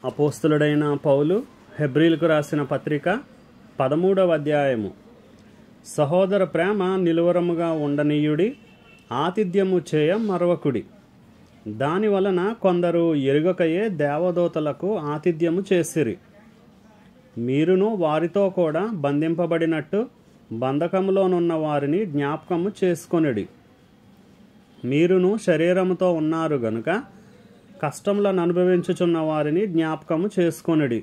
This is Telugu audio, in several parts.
అపోస్తలుడైన పౌలు హెబ్రీలకు రాసిన పత్రిక 13వ అధ్యాయము. సహోదర ప్రేమ నిలువరముగా ఉండనీయుడి, ఆతిథ్యము చేయ మరవకుడి. దాని వలన కొందరు ఎరుగకయే దేవదూతలకు ఆతిథ్యము చేసిరి. మీరును వారితో కూడా బంధింపబడినట్టు బంధకములోనున్న వారిని జ్ఞాపకము చేసుకొనుడి. మీరును శరీరముతో ఉన్నారు గనుక కష్టములను అనుభవించుచున్న వారిని జ్ఞాపకము చేసుకొనుడి.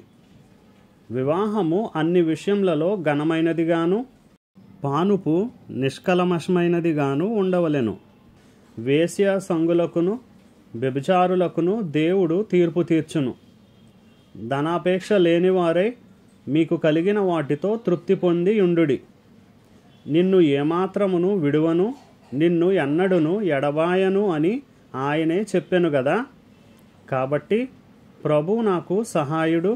వివాహము అన్ని విషయములలో ఘనమైనదిగాను పానుపు నిష్కల్మషమైనదిగాను ఉండవలెను. వేశ్య సంగులకును వ్యభిచారులకును దేవుడు తీర్పు తీర్చును. ధనాపేక్ష లేనివారై మీకు కలిగిన వాటితో తృప్తి పొంది యుండుడి. నిన్ను ఏమాత్రమును విడువను, నిన్ను ఎన్నడును ఎడబాయను అని ఆయనే చెప్పెను గదా. కాబట్టి ప్రభువు నాకు సహాయుడు,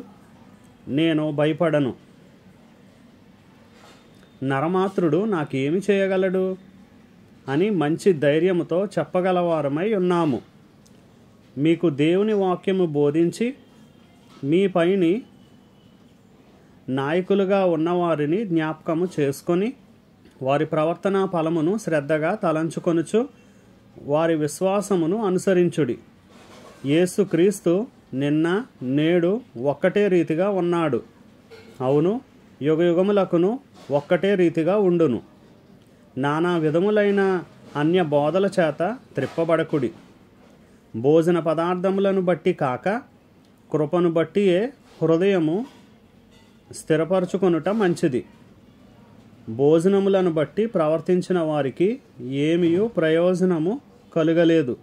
నేను భయపడను. నరమాత్రుడు నాకేమి చేయగలడు అని మంచి ధైర్యముతో చెప్పగలవారమై ఉన్నాము. మీకు దేవుని వాక్యము బోధించి మీ పైని నాయకులుగా ఉన్నవారిని జ్ఞాపకము చేసుకొని వారి ప్రవర్తనా ఫలమును శ్రద్ధగా తలంచుకొనుచు వారి విశ్వాసమును అనుసరించుడి. యేసుక్రీస్తు నిన్న నేడు ఒక్కటే రీతిగా ఉన్నాడు. అవును, యుగయుగములకును ఒక్కటే రీతిగా ఉండును. నానా విధములైన అన్య బోధల చేత త్రిప్పబడకుడి. భోజన పదార్థములను బట్టి కాక కృపను బట్టియే హృదయము స్థిరపరచుకొనుట మంచిది. భోజనములను బట్టి ప్రవర్తించిన వారికి ఏమీయూ ప్రయోజనము కలుగలేదు.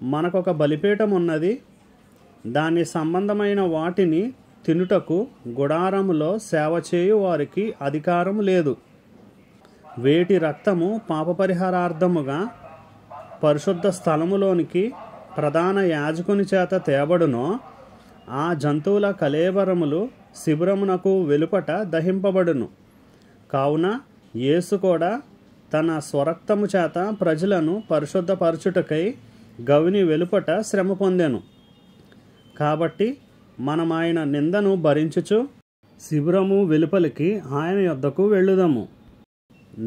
మనకొక బలిపీఠం ఉన్నది, దాని సంబంధమైన వాటిని తినుటకు గుడారములో సేవ చేయు వారికి అధికారం లేదు. వేటి రక్తము పాపపరిహారార్థముగా పరిశుద్ధ స్థలములోనికి ప్రధాన యాజకుని చేత తేబడునో ఆ జంతువుల కళేబరములు శిబిరమునకు వెలుపట దహింపబడును. కావున యేసు కూడా తన స్వరక్తము చేత ప్రజలను పరిశుద్ధపరచుటకై గవిని వెలుపట శ్రమ పొందెను. కాబట్టి మనం ఆయన నిందను భరించుచు శిబిరము వెలుపలికి ఆయన యొద్దకు వెళ్ళుదము.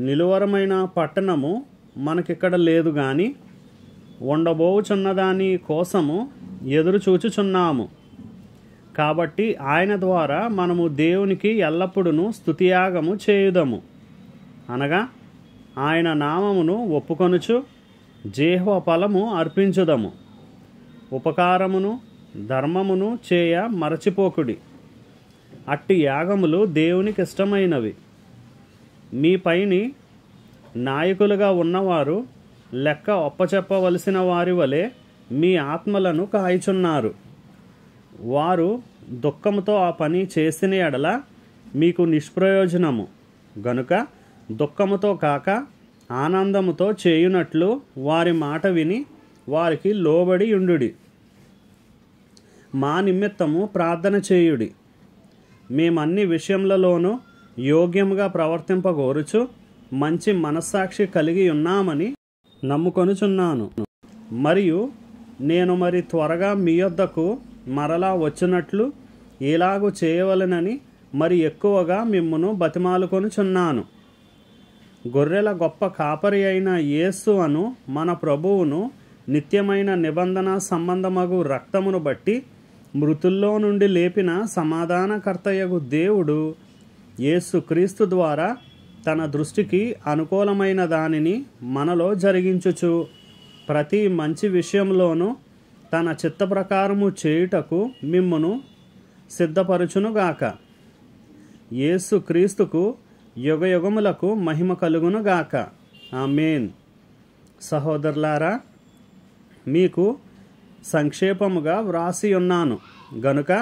నిలువరమైన పట్టణము మనకిక్కడ లేదు గాని ఉండబోచున్నదాని కోసము ఎదురు చూచుచున్నాము. కాబట్టి ఆయన ద్వారా మనము దేవునికి ఎల్లప్పుడూ స్తుతియాగము చేయుదము. అనగా ఆయన నామమును ఒప్పుకొనుచు జీవ ఫలము అర్పించుదము. ఉపకారమును ధర్మమును చేయ మరచిపోకుడి. అట్టి యాగములు దేవునికి ఇష్టమైనవి. మీ పైని నాయకులుగా ఉన్నవారు లెక్క ఒప్పచెప్పవలసిన వారి వలె మీ ఆత్మలను కాయుచున్నారు. వారు దుఃఖముతో ఆ పని చేసిన ఎడల మీకు నిష్ప్రయోజనము గనుక దుఃఖముతో కాక ఆనందముతో చేయునట్లు వారి మాట విని వారికి లోబడి యుండుడి. మా నిమిత్తము ప్రార్థన చేయుడి. మేమన్ని విషయములలోనూ యోగ్యముగా ప్రవర్తింపగోరుచు మంచి మనస్సాక్షి కలిగి ఉన్నామని నమ్ముకొనుచున్నాను. మరియు నేను మరి త్వరగా మీ యొద్దకు మరలా వచ్చినట్లు ఇలాగు చేయవలెనని మరి ఎక్కువగా మిమ్మును బతిమాలుకొనుచున్నాను. గొర్రెల గొప్ప కాపరి అయిన యేసు అను మన ప్రభువును నిత్యమైన నిబంధన సంబంధమగు రక్తమును బట్టి మృతుల్లో నుండి లేపిన సమాధానకర్తయగు దేవుడు యేసుక్రీస్తు ద్వారా తన దృష్టికి అనుకూలమైన దానిని మనలో జరిగించుచు ప్రతి మంచి విషయంలోనూ తన చిత్త ప్రకారము చేయుటకు మిమ్మును సిద్ధపరచునుగాక. యేసుక్రీస్తుకు యుగయుగములకు మహిమ కలుగునుగాక. ఆమేన్. సహోదరులారా, మీకు సంక్షేపముగా వ్రాసి ఉన్నాను గనుక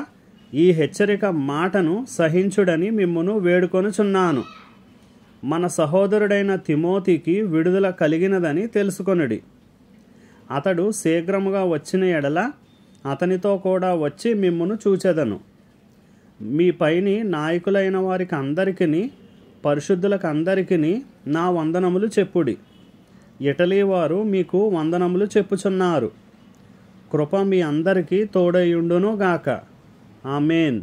ఈ హెచ్చరిక మాటను సహించుడని మిమ్మును వేడుకొనుచున్నాను. మన సహోదరుడైన తిమోతికి విడుదల కలిగినదని తెలుసుకొనుడి. అతడు శీఘ్రముగా వచ్చిన ఎడల అతనితో కూడా వచ్చి మిమ్మును చూచెదను. మీ పైని నాయకులైన వారికి అందరికీ పరిశుద్ధులకు అందరికీ నా వందనములు చెప్పుడి. ఇటలీ వారు మీకు వందనములు చెప్పుచున్నారు. కృప మీ అందరికీ తోడయుండును గాక. ఆమేన్.